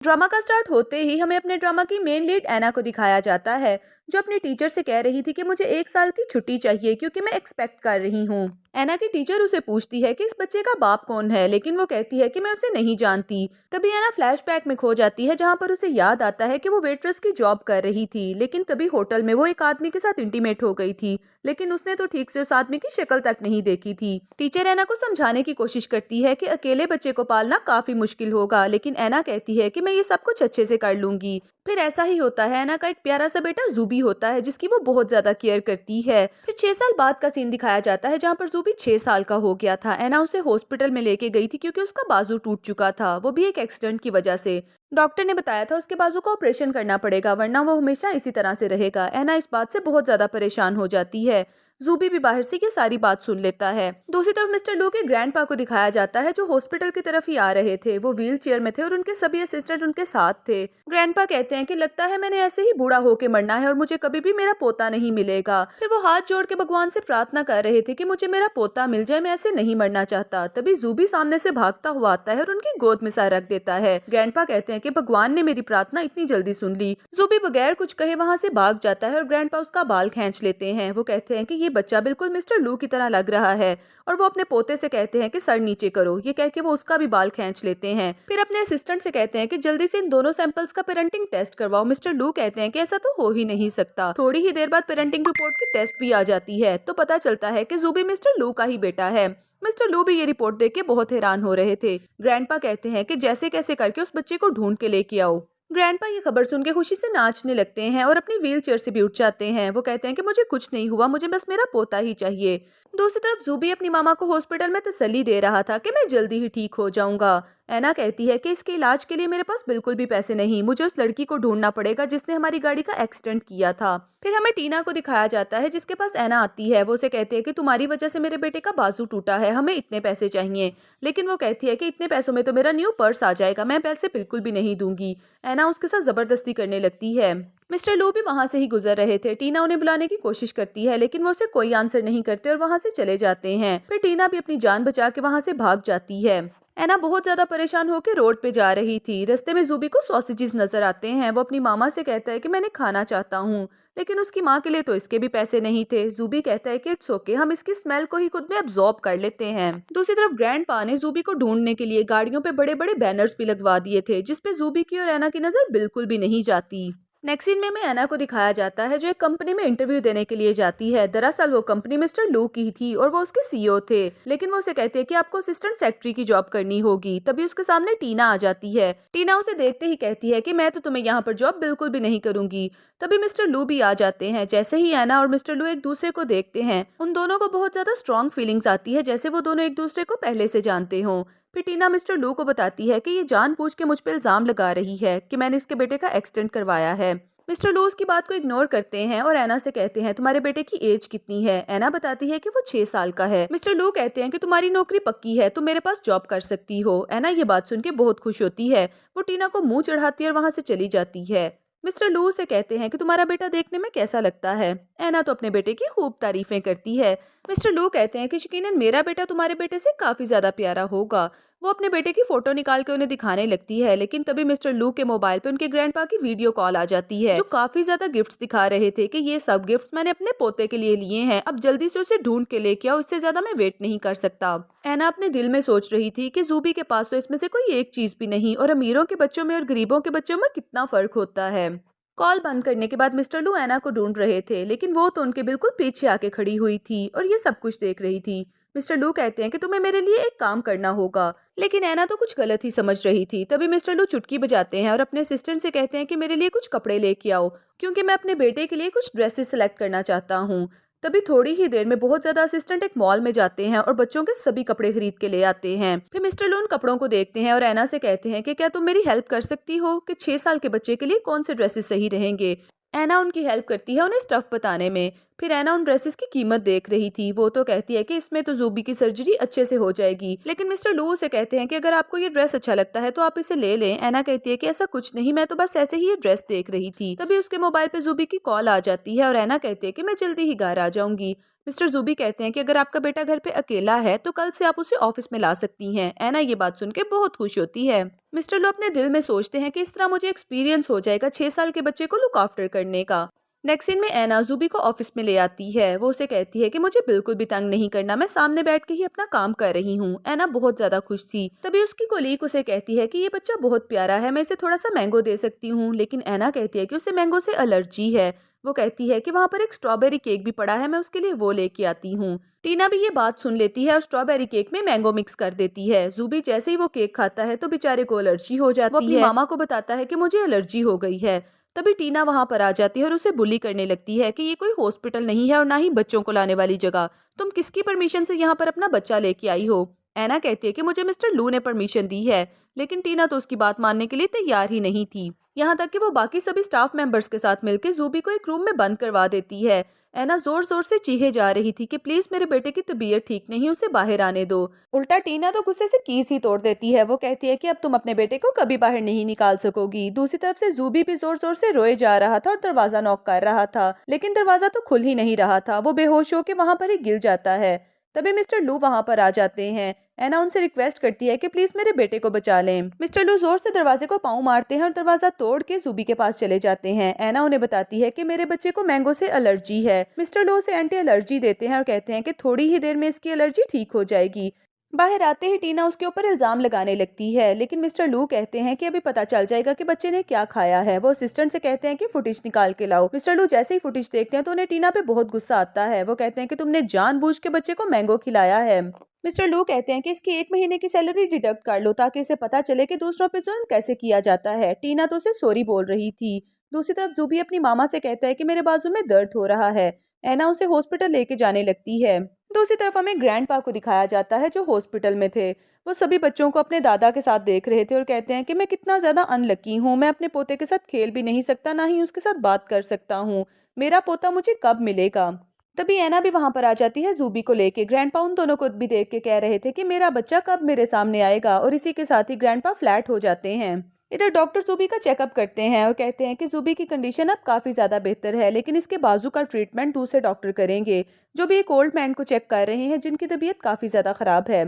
Drama का start होते ही हमें अपने ड्रामा की मेन लीड एना को दिखाया जाता है, जो अपनी टीचर से कह रही थी कि मुझे 1 साल की छुट्टी चाहिए क्योंकि मैं एक्सपेक्ट कर रही हूँ। एना की टीचर उसे पूछती है कि इस बच्चे का बाप कौन है, लेकिन वो कहती है कि मैं उसे नहीं जानती। तभी एना फ्लैशबैक में खो जाती है, जहाँ पर उसे याद आता है कि वो वेट्रेस की जॉब कर रही थी, लेकिन तभी होटल में वो एक आदमी के साथ इंटीमेट हो गई थी, लेकिन उसने तो ठीक से उस आदमी की शक्ल तक नहीं देखी थी। टीचर एना को समझाने की कोशिश करती है कि अकेले बच्चे को पालना काफी मुश्किल होगा, लेकिन एना कहती है कि मैं ये सब कुछ अच्छे से कर लूंगी। फिर ऐसा ही होता है। एना का एक प्यारा सा बेटा जूबी होता है, जिसकी वो बहुत ज्यादा केयर करती है। फिर 6 साल बाद का सीन दिखाया जाता है, जहाँ पर जूबी 6 साल का हो गया था। एना उसे हॉस्पिटल में लेके गई थी क्योंकि उसका बाजू टूट चुका था, वो भी एक एक्सीडेंट की वजह से। डॉक्टर ने बताया था उसके बाजू का ऑपरेशन करना पड़ेगा, वरना वो हमेशा इसी तरह से रहेगा। एना इस बात से बहुत ज्यादा परेशान हो जाती है। जूबी भी बाहर से ये सारी बात सुन लेता है। दूसरी तरफ मिस्टर लू के ग्रैंडपा को दिखाया जाता है, जो हॉस्पिटल की तरफ ही आ रहे थे। वो व्हील चेयर में थे और उनके सभी असिस्टेंट उनके साथ थे। ग्रैंडपा कहते हैं कि लगता है मैंने ऐसे ही बूढ़ा होके मरना है और मुझे कभी भी मेरा पोता नहीं मिलेगा। फिर वो हाथ जोड़ के भगवान से प्रार्थना कर रहे थे कि मुझे मेरा पोता मिल जाए, मैं ऐसे नहीं मरना चाहता। तभी जूबी सामने से भागता हुआ आता है और उनकी गोद में सर रख देता है। ग्रैंडपा कहते हैं कि भगवान ने मेरी प्रार्थना इतनी जल्दी सुन ली। जूबी बगैर कुछ कहे वहाँ से भाग जाता है और ग्रैंडपा उसका बाल खींच लेते हैं। वो कहते हैं कि ये बच्चा बिल्कुल मिस्टर लू की तरह लग रहा है, और वो अपने पोते से कहते हैं कि सर नीचे करो। ये कह के वो उसका भी बाल खींच लेते हैं। फिर अपने असिस्टेंट से कहते हैं कि जल्दी से इन दोनों सैंपल्स का पेरेंटिंग टेस्ट करवाओ। मिस्टर लू कहते हैं कि ऐसा तो हो ही नहीं सकता। थोड़ी ही देर बाद पेरेंटिंग रिपोर्ट की टेस्ट भी आ जाती है, तो पता चलता है कि जूबी मिस्टर लू का ही बेटा है। मिस्टर लू भी ये रिपोर्ट देख के बहुत हैरान हो रहे थे। ग्रैंडपा कहते हैं कि जैसे कैसे करके उस बच्चे को ढूंढ के लेके आओ। ग्रैंडपा ये खबर सुन के खुशी से नाचने लगते हैं और अपनी व्हील चेयर से भी उठ जाते हैं। वो कहते हैं कि मुझे कुछ नहीं हुआ, मुझे बस मेरा पोता ही चाहिए। दूसरी तरफ जूबी अपनी मामा को हॉस्पिटल में तसल्ली दे रहा था कि मैं जल्दी ही ठीक हो जाऊंगा। एना कहती है कि इसके इलाज के लिए मेरे पास बिल्कुल भी पैसे नहीं, मुझे उस लड़की को ढूंढना पड़ेगा जिसने हमारी गाड़ी का एक्सीडेंट किया था। फिर हमें टीना को दिखाया जाता है, जिसके पास एना आती है। वो उसे कहती है कि तुम्हारी वजह से मेरे बेटे का बाजू टूटा है, हमें इतने पैसे चाहिए। लेकिन वो कहती है कि इतने पैसों में तो मेरा न्यू पर्स आ जाएगा, मैं पैसे बिल्कुल भी नहीं दूंगी। एना उसके साथ जबरदस्ती करने लगती है। मिस्टर लू भी वहां से ही गुजर रहे थे। टीना उन्हें बुलाने की कोशिश करती है, लेकिन वो उसे कोई आंसर नहीं करते और वहां से चले जाते हैं। फिर टीना भी अपनी जान बचा के वहां से भाग जाती है। एना बहुत ज्यादा परेशान होकर रोड पे जा रही थी। रास्ते में जूबी को सॉसेजेस नजर आते हैं। वो अपनी मामा से कहता है कि मैंने खाना चाहता हूँ, लेकिन उसकी माँ के लिए तो इसके भी पैसे नहीं थे। जूबी कहता है कि इट्स ओके, हम इसकी स्मेल को ही खुद में अब्सॉर्ब कर लेते हैं। दूसरी तरफ ग्रैंडपा ने जूबी को ढूंढने के लिए गाड़ियों पे बड़े बड़े बैनर्स भी लगवा दिए थे, जिसपे जूबी की और एना की नजर बिल्कुल भी नहीं जाती। नेक्स्ट सीन में हमें एना को दिखाया जाता है, जो एक कंपनी में इंटरव्यू देने के लिए जाती है। दरअसल वो कंपनी मिस्टर लू की थी और वो उसके सीईओ थे, लेकिन वो उसे कहते हैं कि आपको असिस्टेंट सेक्रेटरी की जॉब करनी होगी। तभी उसके सामने टीना आ जाती है। टीना उसे देखते ही कहती है कि मैं तो तुम्हें यहाँ पर जॉब बिल्कुल भी नहीं करूंगी। तभी मिस्टर लू भी आ जाते हैं। जैसे ही एना और मिस्टर लू एक दूसरे को देखते हैं, उन दोनों को बहुत ज्यादा स्ट्रॉन्ग फीलिंग्स आती है, जैसे वो दोनों एक दूसरे को पहले से जानते हों। फिर टीना मिस्टर लू को बताती है कि ये जानबूझ के मुझ पर इल्जाम लगा रही है कि मैंने इसके बेटे का एक्सीडेंट करवाया है। मिस्टर लू उसकी बात को इग्नोर करते हैं और एना से कहते हैं तुम्हारे बेटे की एज कितनी है। एना बताती है कि वो 6 साल का है। मिस्टर लू कहते हैं कि तुम्हारी नौकरी पक्की है, तुम मेरे पास जॉब कर सकती हो। एना ये बात सुन के बहुत खुश होती है। वो टीना को मुंह चढ़ाती है और वहां से चली जाती है। मिस्टर लू से कहते हैं कि तुम्हारा बेटा देखने में कैसा लगता है। एना तो अपने बेटे की खूब तारीफें करती है। मिस्टर लू कहते हैं कि यकीनन मेरा बेटा तुम्हारे बेटे से काफी ज्यादा प्यारा होगा। वो अपने बेटे की फोटो निकाल के उन्हें दिखाने लगती है, लेकिन तभी मिस्टर लू के मोबाइल पे उनके ग्रैंडपा की वीडियो कॉल आ जाती है, जो काफी ज्यादा गिफ्ट्स दिखा रहे थे कि ये सब गिफ्ट्स मैंने अपने पोते के लिए लिए हैं, अब जल्दी से उसे ढूंढ के लेके आओ, इससे ज्यादा मैं वेट नहीं कर सकता। एना अपने दिल में सोच रही थी कि जूबी के पास तो इसमें से कोई एक चीज भी नहीं, और अमीरों के बच्चों में और गरीबों के बच्चों में कितना फर्क होता है। कॉल बंद करने के बाद मिस्टर लू एना को ढूंढ रहे थे, लेकिन वो तो उनके बिल्कुल पीछे आके खड़ी हुई थी और ये सब कुछ देख रही थी। मिस्टर लू कहते हैं कि तुम्हें मेरे लिए एक काम करना होगा, लेकिन एना तो कुछ गलत ही समझ रही थी। तभी मिस्टर लू चुटकी बजाते हैं और अपने असिस्टेंट से कहते हैं कि मेरे लिए कुछ कपड़े लेके आओ, क्योंकि मैं अपने बेटे के लिए कुछ ड्रेसेस सेलेक्ट करना चाहता हूँ। तभी थोड़ी ही देर में बहुत ज्यादा असिस्टेंट एक मॉल में जाते हैं और बच्चों के सभी कपड़े खरीद के ले आते हैं। फिर मिस्टर लू उन कपड़ों को देखते हैं और एना से कहते हैं कि क्या तुम मेरी हेल्प कर सकती हो कि 6 साल के बच्चे के लिए कौन से ड्रेसेस सही रहेंगे। एना उनकी हेल्प करती है उन्हें स्टफ बताने में। फिर एना उन ड्रेसेस की कीमत देख रही थी। वो तो कहती है कि इसमें तो जूबी की सर्जरी अच्छे से हो जाएगी, लेकिन मिस्टर लू से कहते हैं कि अगर आपको ये ड्रेस अच्छा लगता है तो आप इसे ले लें। एना कहती है कि ऐसा कुछ नहीं, मैं तो बस ऐसे ही ये ड्रेस देख रही थी। तभी उसके मोबाइल पे जूबी की कॉल आ जाती है और एना कहती है कि मैं जल्दी ही घर आ जाऊंगी। मिस्टर जूबी कहते हैं कि अगर आपका बेटा घर पे अकेला है तो कल से आप उसे ऑफिस में ला सकती हैं। एना ये बात सुन के बहुत खुश होती है। मिस्टर लो अपने दिल में सोचते हैं कि इस तरह मुझे एक्सपीरियंस हो जाएगा 6 साल के बच्चे को लुक आफ्टर करने का। नेक्स्ट सीन में एना जूबी को ऑफिस में ले आती है। वो उसे कहती है कि मुझे बिल्कुल भी तंग नहीं करना, मैं सामने बैठ के ही अपना काम कर रही हूँ। एना बहुत ज्यादा खुश थी। तभी उसकी कोलीग उसे कहती है कि ये बच्चा बहुत प्यारा है, मैं इसे थोड़ा सा मैंगो दे सकती हूँ। लेकिन एना कहती है कि उसे मैंगो से एलर्जी है। वो कहती है कि वहाँ पर एक स्ट्रॉबेरी केक भी पड़ा है, मैं उसके लिए वो लेके आती हूँ। टीना भी ये बात सुन लेती है और स्ट्रॉबेरी केक में मैंगो मिक्स कर देती है। जूबी जैसे ही वो केक खाता है तो बेचारे को एलर्जी हो जाती है। वो अपनी मामा को बताता है कि मुझे एलर्जी हो गई है। तभी टीना वहां पर आ जाती है और उसे बुली करने लगती है कि ये कोई हॉस्पिटल नहीं है और ना ही बच्चों को लाने वाली जगह, तुम किसकी परमिशन से यहाँ पर अपना बच्चा लेके आई हो। एना कहती है कि मुझे मिस्टर लू ने परमिशन दी है। लेकिन टीना तो उसकी बात मानने के लिए तैयार ही नहीं थी। यहाँ तक कि वो बाकी सभी स्टाफ मेंबर्स के साथ मिलकर जूबी को एक रूम में बंद करवा देती है। एना जोर जोर से चीखे जा रही थी कि प्लीज मेरे बेटे की तबीयत ठीक नहीं, उसे बाहर आने दो। उल्टा टीना तो गुस्से से कीस ही तोड़ देती है। वो कहती है कि अब तुम अपने बेटे को कभी बाहर नहीं निकाल सकोगी। दूसरी तरफ से जूबी भी जोर जोर से रोए जा रहा था और दरवाजा नॉक कर रहा था, लेकिन दरवाजा तो खुल ही नहीं रहा था। वो बेहोश होकर वहां पर ही गिर जाता है। तभी मिस्टर लू वहां पर आ जाते हैं। एना उनसे रिक्वेस्ट करती है कि प्लीज मेरे बेटे को बचा लें। मिस्टर लू जोर से दरवाजे को पाँव मारते हैं और दरवाजा तोड़ के जूबी के पास चले जाते हैं। एना उन्हें बताती है कि मेरे बच्चे को मैंगो से एलर्जी है। मिस्टर लू उसे एंटी एलर्जी देते हैं और कहते हैं कि थोड़ी ही देर में इसकी एलर्जी ठीक हो जाएगी। बाहर आते ही टीना उसके ऊपर इल्जाम लगाने लगती है, लेकिन मिस्टर लू कहते हैं कि अभी पता चल जाएगा कि बच्चे ने क्या खाया है। वो असिस्टेंट से कहते हैं कि फुटेज निकाल के लाओ। मिस्टर लू जैसे ही फुटेज देखते हैं तो उन्हें टीना पे बहुत गुस्सा आता है। वो कहते हैं कि तुमने जानबूझ के बच्चे को मैंगो खिलाया है। मिस्टर लू कहते हैं कि इसकी 1 महीने की सैलरी डिडक्ट कर लो ताकि इसे पता चले कि दूसरों पे जुल्म कैसे किया जाता है। टीना तो उसे सॉरी बोल रही थी। दूसरी तरफ जूबी अपनी मामा से कहता है कि मेरे बाजू में दर्द हो रहा है। एना उसे हॉस्पिटल लेके जाने लगती है। दूसरी तरफ हमें ग्रैंडपा को दिखाया जाता है जो हॉस्पिटल में थे। वो सभी बच्चों को अपने दादा के साथ देख रहे थे और कहते हैं कि मैं कितना ज्यादा अनलकी हूँ, मैं अपने पोते के साथ खेल भी नहीं सकता, ना ही उसके साथ बात कर सकता हूँ। मेरा पोता मुझे कब मिलेगा। तभी एना भी वहां पर आ जाती है जूबी को लेके। ग्रैंडपा उन दोनों को भी देख के कह रहे थे कि मेरा बच्चा कब मेरे सामने आएगा, और इसी के साथ ही ग्रैंडपा फ्लैट हो जाते हैं। इधर डॉक्टर जूबी का चेकअप करते हैं और कहते हैं कि जूबी की कंडीशन अब काफी ज्यादा बेहतर है, लेकिन इसके बाजू का ट्रीटमेंट दूसरे डॉक्टर करेंगे, जो भी एक ओल्ड मैन को चेक कर रहे हैं जिनकी तबीयत काफी ज्यादा खराब है।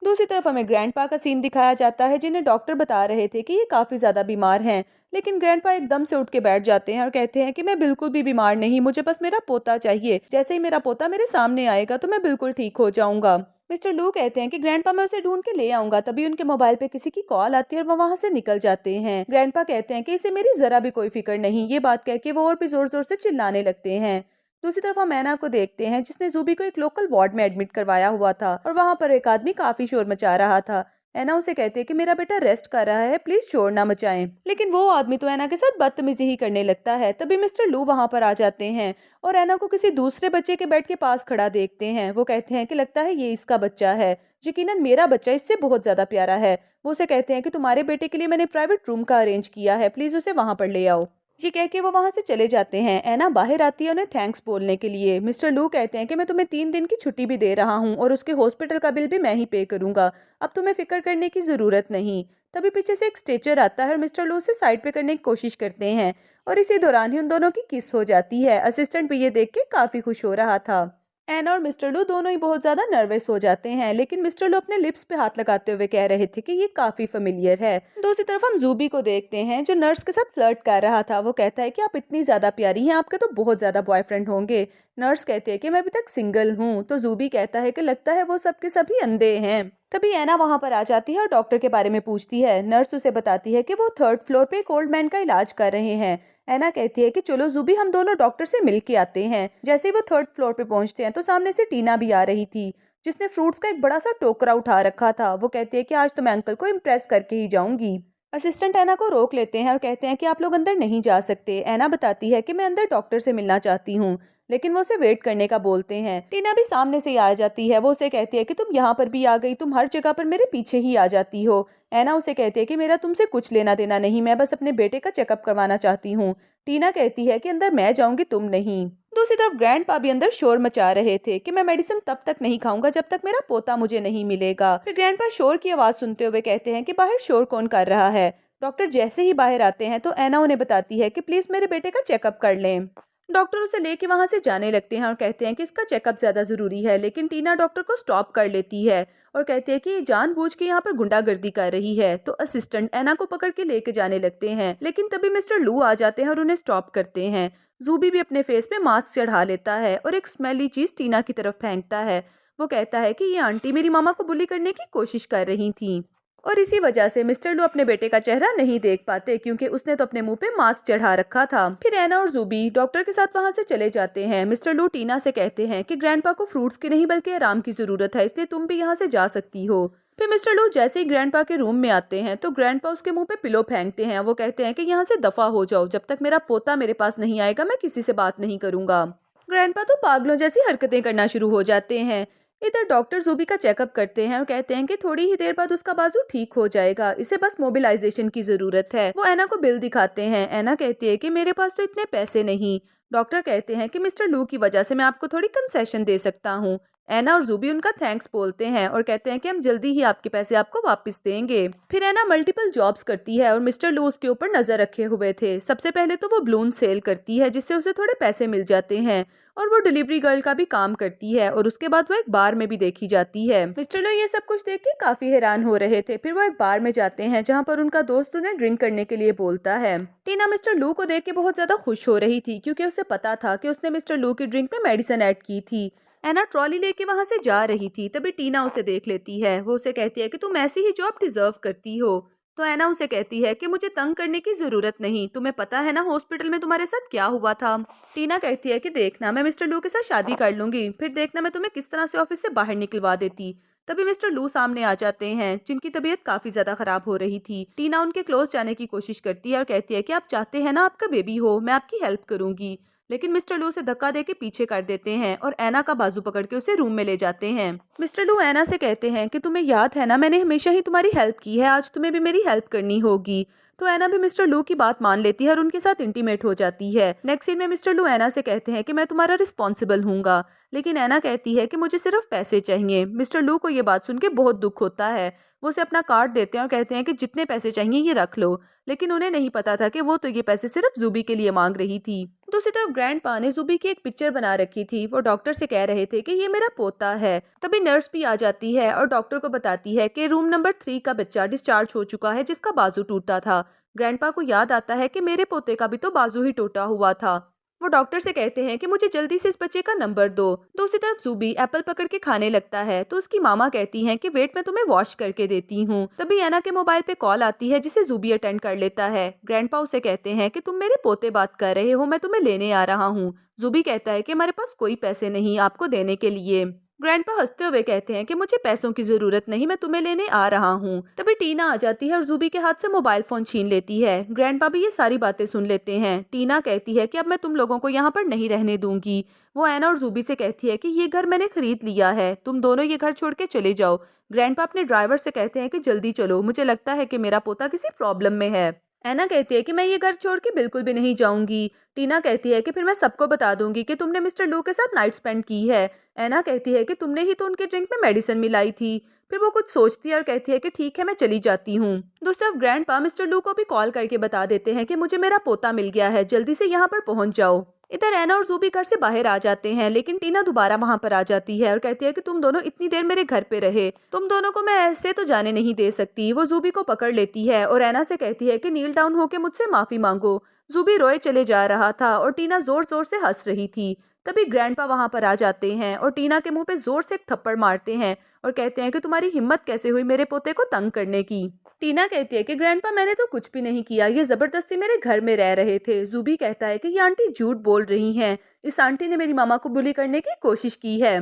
दूसरी तरफ हमें ग्रैंडपा का सीन दिखाया जाता है जिन्हें डॉक्टर बता रहे थे कि ये काफी ज्यादा बीमार हैं, लेकिन ग्रैंडपा एकदम से उठ के बैठ जाते हैं और कहते हैं कि मैं बिल्कुल भी बीमार नहीं, मुझे बस मेरा पोता चाहिए, जैसे ही मेरा पोता मेरे सामने आएगा तो मैं बिल्कुल ठीक हो जाऊंगा। मिस्टर लू कहते हैं कि ग्रैंडपा मैं उसे ढूंढ के ले आऊंगा। तभी उनके मोबाइल पे किसी की कॉल आती है और वो वहां से निकल जाते हैं। ग्रैंडपा कहते हैं कि इसे मेरी जरा भी कोई फिक्र नहीं। ये बात कह के वो और भी जोर जोर से चिल्लाने लगते हैं। दूसरी तरफ हम ऐना को देखते हैं जिसने जूबी को एक लोकल वार्ड में एडमिट करवाया हुआ था और वहां पर एक आदमी काफी शोर मचा रहा था। ऐना उसे कहते हैं कि मेरा बेटा रेस्ट कर रहा है, प्लीज शोर ना मचाएं। लेकिन वो आदमी तो ऐना के साथ बदतमीजी ही करने लगता है। तभी मिस्टर लू वहां पर आ जाते हैं और ऐना को किसी दूसरे बच्चे के बेड के पास खड़ा देखते हैं। वो कहते हैं कि लगता है ये इसका बच्चा है, यकीनन मेरा बच्चा इससे बहुत ज्यादा प्यारा है। वो उसे कहते हैं कि तुम्हारे बेटे के लिए मैंने प्राइवेट रूम का अरेंज किया है, प्लीज उसे वहां पर ले आओ। ये कह के वो वहां से चले जाते हैं। ऐना बाहर आती है उन्हें थैंक्स बोलने के लिए। मिस्टर लू कहते हैं कि मैं तुम्हें 3 दिन की छुट्टी भी दे रहा हूँ और उसके हॉस्पिटल का बिल भी मैं ही पे करूंगा, अब तुम्हें फिक्र करने की जरूरत नहीं। तभी पीछे से एक स्ट्रेचर आता है और मिस्टर लू से साइड पे करने की कोशिश करते हैं और इसी दौरान ही उन दोनों की किस हो जाती है। असिस्टेंट भी ये देख के काफी खुश हो रहा था। एना और मिस्टर लू दोनों ही बहुत ज्यादा नर्वस हो जाते हैं, लेकिन मिस्टर लू अपने लिप्स पे हाथ लगाते हुए कह रहे थे कि ये काफी फेमिलियर है। दूसरी तरफ हम जूबी को देखते हैं जो नर्स के साथ फ्लर्ट कर रहा था। वो कहता है कि आप इतनी ज्यादा प्यारी हैं, आपके तो बहुत ज्यादा बॉयफ्रेंड होंगे। नर्स कहती है कि मैं अभी तक सिंगल हूँ। तो जूबी कहता है कि लगता है वो सबके सभी अंधे हैं। तभी ऐना वहां पर आ जाती है और डॉक्टर के बारे में पूछती है। नर्स उसे बताती है कि वो 3rd फ्लोर पे एक ओल्ड मैन का इलाज कर रहे हैं। ऐना कहती है कि चलो जूबी हम दोनों डॉक्टर से मिल के आते हैं। जैसे ही वो 3rd फ्लोर पे पहुंचते हैं तो सामने से टीना भी आ रही थी जिसने फ्रूट्स का एक बड़ा सा टोकरा उठा रखा था। वो कहती है कि आज तो मैं अंकल को इम्प्रेस करके ही जाऊंगी। असिस्टेंट ऐना को रोक लेते हैं और कहते हैं कि आप लोग अंदर नहीं जा सकते। ऐना बताती है कि मैं अंदर डॉक्टर से मिलना चाहती हूँ, लेकिन वो उसे वेट करने का बोलते हैं। टीना भी सामने से ही आ जाती है। वो उसे कहती है कि तुम यहाँ पर भी आ गई, तुम हर जगह पर मेरे पीछे ही आ जाती हो। ऐना उसे कहती है कि मेरा तुमसे कुछ लेना देना नहीं, मैं बस अपने बेटे का चेकअप करवाना चाहती हूँ। टीना कहती है कि अंदर मैं जाऊंगी, तुम नहीं। दूसरी तरफ ग्रैंडपा भी अंदर शोर मचा रहे थे कि मैं मेडिसिन तब तक नहीं खाऊंगा जब तक मेरा पोता मुझे नहीं मिलेगा। फिर ग्रैंडपा शोर की आवाज सुनते हुए कहते हैं कि बाहर शोर कौन कर रहा है। डॉक्टर जैसे ही बाहर आते हैं तो ऐना उन्हें बताती है कि प्लीज मेरे बेटे का चेकअप कर लें। डॉक्टर उसे लेके वहां से जाने लगते हैं और कहते हैं कि इसका चेकअप ज्यादा जरूरी है, लेकिन टीना डॉक्टर को स्टॉप कर लेती है और कहते हैं कि ये जानबूझ के यहाँ पर गुंडागर्दी कर रही है। तो असिस्टेंट एना को पकड़ के लेके जाने लगते हैं, लेकिन तभी मिस्टर लू आ जाते हैं और उन्हें स्टॉप करते हैं। जूबी भी अपने फेस पे मास्क चढ़ा लेता है और एक स्मेली चीज टीना की तरफ फेंकता है। वो कहता है कि ये आंटी मेरी मामा को बुली करने की कोशिश कर रही थी और इसी वजह से मिस्टर लू अपने बेटे का चेहरा नहीं देख पाते, क्योंकि उसने तो अपने मुंह पे मास्क चढ़ा रखा था। फिर एना और जूबी डॉक्टर के साथ वहां से चले जाते हैं। मिस्टर लू टीना से कहते हैं कि ग्रैंडपा को फ्रूट्स की नहीं बल्कि आराम की जरूरत है, इसलिए तुम भी यहाँ से जा सकती हो। फिर मिस्टर लू जैसे ही ग्रैंडपा के रूम में आते हैं तो ग्रैंडपा उसके मुंह पे पिलो फेंकते हैं। वो कहते हैं कि यहाँ से दफा हो जाओ, जब तक मेरा पोता मेरे पास नहीं आएगा मैं किसी से बात नहीं करूंगा। ग्रैंडपा तो पागलों जैसी हरकतें करना शुरू हो जाते हैं। इधर डॉक्टर जूबी का चेकअप करते हैं और कहते हैं कि थोड़ी ही देर बाद उसका बाजू ठीक हो जाएगा, इसे बस मोबिलाइजेशन की जरूरत है। वो एना को बिल दिखाते हैं। एना कहती है कि मेरे पास तो इतने पैसे नहीं। डॉक्टर कहते हैं कि मिस्टर लू की वजह से मैं आपको थोड़ी कंसेशन दे सकता हूँ। एना और जूबी उनका थैंक्स बोलते हैं और कहते हैं कि हम जल्दी ही आपके पैसे आपको वापस देंगे। फिर एना मल्टीपल जॉब्स करती है और मिस्टर लू उसके ऊपर नजर रखे हुए थे। सबसे पहले तो वो बलून सेल करती है, जिससे उसे थोड़े पैसे मिल जाते हैं, और वो डिलीवरी गर्ल का भी काम करती है और उसके बाद वो एक बार में भी देखी जाती है। मिस्टर लो ये सब कुछ देख के काफी हैरान हो रहे थे। फिर वो एक बार में जाते हैं जहाँ पर उनका दोस्त उन्हें ड्रिंक करने के लिए बोलता है। टीना मिस्टर लू को देख के बहुत ज्यादा खुश हो रही थी, क्योंकि उसे पता था कि उसने मिस्टर लू की ड्रिंक में मेडिसिन ऐड की थी। एना ट्रॉली लेके वहां से जा रही थी, तभी टीना उसे देख लेती है। वो उसे कहती है कि तुम ऐसी ही जॉब डिजर्व करती हो। तो एना उसे कहती है कि मुझे तंग करने की जरूरत नहीं, तुम्हें पता है ना हॉस्पिटल में तुम्हारे साथ क्या हुआ था। टीना कहती है कि देखना मैं मिस्टर लू के साथ शादी कर लूंगी, फिर देखना मैं तुम्हें किस तरह से ऑफिस से बाहर निकलवा देती। तभी मिस्टर लू सामने आ जाते हैं, जिनकी तबीयत काफी ज्यादा खराब हो रही थी। टीना उनके क्लोज जाने की कोशिश करती है और कहती है कि आप चाहते हैं ना आपका बेबी हो, मैं आपकी हेल्प करूंगी। लेकिन मिस्टर लू उसे धक्का देके पीछे कर देते हैं और एना का बाजू पकड़ के उसे रूम में ले जाते हैं। मिस्टर लू एना से कहते हैं कि तुम्हें याद है ना, मैंने हमेशा ही तुम्हारी हेल्प की है, आज तुम्हें भी मेरी हेल्प करनी होगी। तो एना भी मिस्टर लू की बात मान लेती है और उनके साथ इंटीमेट हो जाती है। नेक्स्ट सीन में मिस्टर लू एना से कहते हैं कि मैं तुम्हारा रिस्पॉन्सिबल हूँगा, लेकिन एना कहती है कि मुझे सिर्फ पैसे चाहिए। मिस्टर लू को ये बात सुन के बहुत दुख होता है। वो उसे अपना कार्ड देते हैं और कहते हैं कि जितने पैसे चाहिए ये रख लो, लेकिन उन्हें नहीं पता था कि वो तो ये पैसे सिर्फ जूबी के लिए मांग रही थी। दूसरी तरफ ग्रैंडपा ने जूबी की एक पिक्चर बना रखी थी। वो डॉक्टर से कह रहे थे कि ये मेरा पोता है। तभी नर्स भी आ जाती है और डॉक्टर को बताती है कि रूम नंबर 3 का बच्चा डिस्चार्ज हो चुका है, जिसका बाजू टूटा था। ग्रैंडपा को याद आता है कि मेरे पोते का भी तो बाजू ही टूटा हुआ था। वो डॉक्टर से कहते हैं कि मुझे जल्दी से इस बच्चे का नंबर दो। दूसरी तरफ जूबी एप्पल पकड़ के खाने लगता है, तो उसकी मामा कहती हैं कि वेट मैं तुम्हें वॉश करके देती हूँ। तभी एना के मोबाइल पे कॉल आती है, जिसे जूबी अटेंड कर लेता है। ग्रैंडपा उसे कहते हैं कि तुम मेरे पोते बात कर रहे हो, मैं तुम्हें लेने आ रहा हूँ। जूबी कहता है कि हमारे पास कोई पैसे नहीं आपको देने के लिए। ग्रैंडपा हंसते हुए कहते हैं कि मुझे पैसों की जरूरत नहीं, मैं तुम्हें लेने आ रहा हूँ। तभी टीना आ जाती है और जूबी के हाथ से मोबाइल फोन छीन लेती है। ग्रैंडपा भी ये सारी बातें सुन लेते हैं। टीना कहती है कि अब मैं तुम लोगों को यहाँ पर नहीं रहने दूंगी। वो एना और जूबी से कहती है कि ये घर मैंने खरीद लिया है, तुम दोनों ये घर छोड़ के चले जाओ। ग्रैंडपा अपने ड्राइवर से कहते हैं कि जल्दी चलो, मुझे लगता है कि मेरा पोता किसी प्रॉब्लम में है। एना कहती है कि मैं ये घर छोड़ के बिल्कुल भी नहीं जाऊंगी। टीना कहती है कि फिर मैं सबको बता दूंगी कि तुमने मिस्टर लू के साथ नाइट स्पेंड की है। एना कहती है कि तुमने ही तो उनके ड्रिंक में मेडिसिन मिलाई थी। फिर वो कुछ सोचती है और कहती है कि ठीक है मैं चली जाती हूँ। दूसरी तरफ ग्रैंडपा मिस्टर लू को भी कॉल करके बता देते हैं कि मुझे मेरा पोता मिल गया है, जल्दी से यहाँ पर पहुंच जाओ। इधर एना और जूबी घर से बाहर आ जाते हैं, लेकिन टीना दोबारा वहां पर आ जाती है और कहती है कि तुम दोनों इतनी देर मेरे घर पे रहे, तुम दोनों को मैं ऐसे तो जाने नहीं दे सकती। वो जूबी को पकड़ लेती है और एना से कहती है कि नील डाउन होके मुझसे माफी मांगो। जूबी रोए चले जा रहा था और टीना जोर जोर से हंस रही थी। तभी ग्रैंडपा वहां पर आ जाते हैं और टीना के मुंह पे जोर से एक थप्पड़ मारते हैं और कहते हैं कि तुम्हारी हिम्मत कैसे हुई मेरे पोते को तंग करने की। टीना कहती है कि ग्रैंडपा मैंने तो कुछ भी नहीं किया, ये जबरदस्ती मेरे घर में रह रहे थे। जूबी कहता है कि ये आंटी झूठ बोल रही हैं, इस आंटी ने मेरी मामा को बुली करने की कोशिश की है।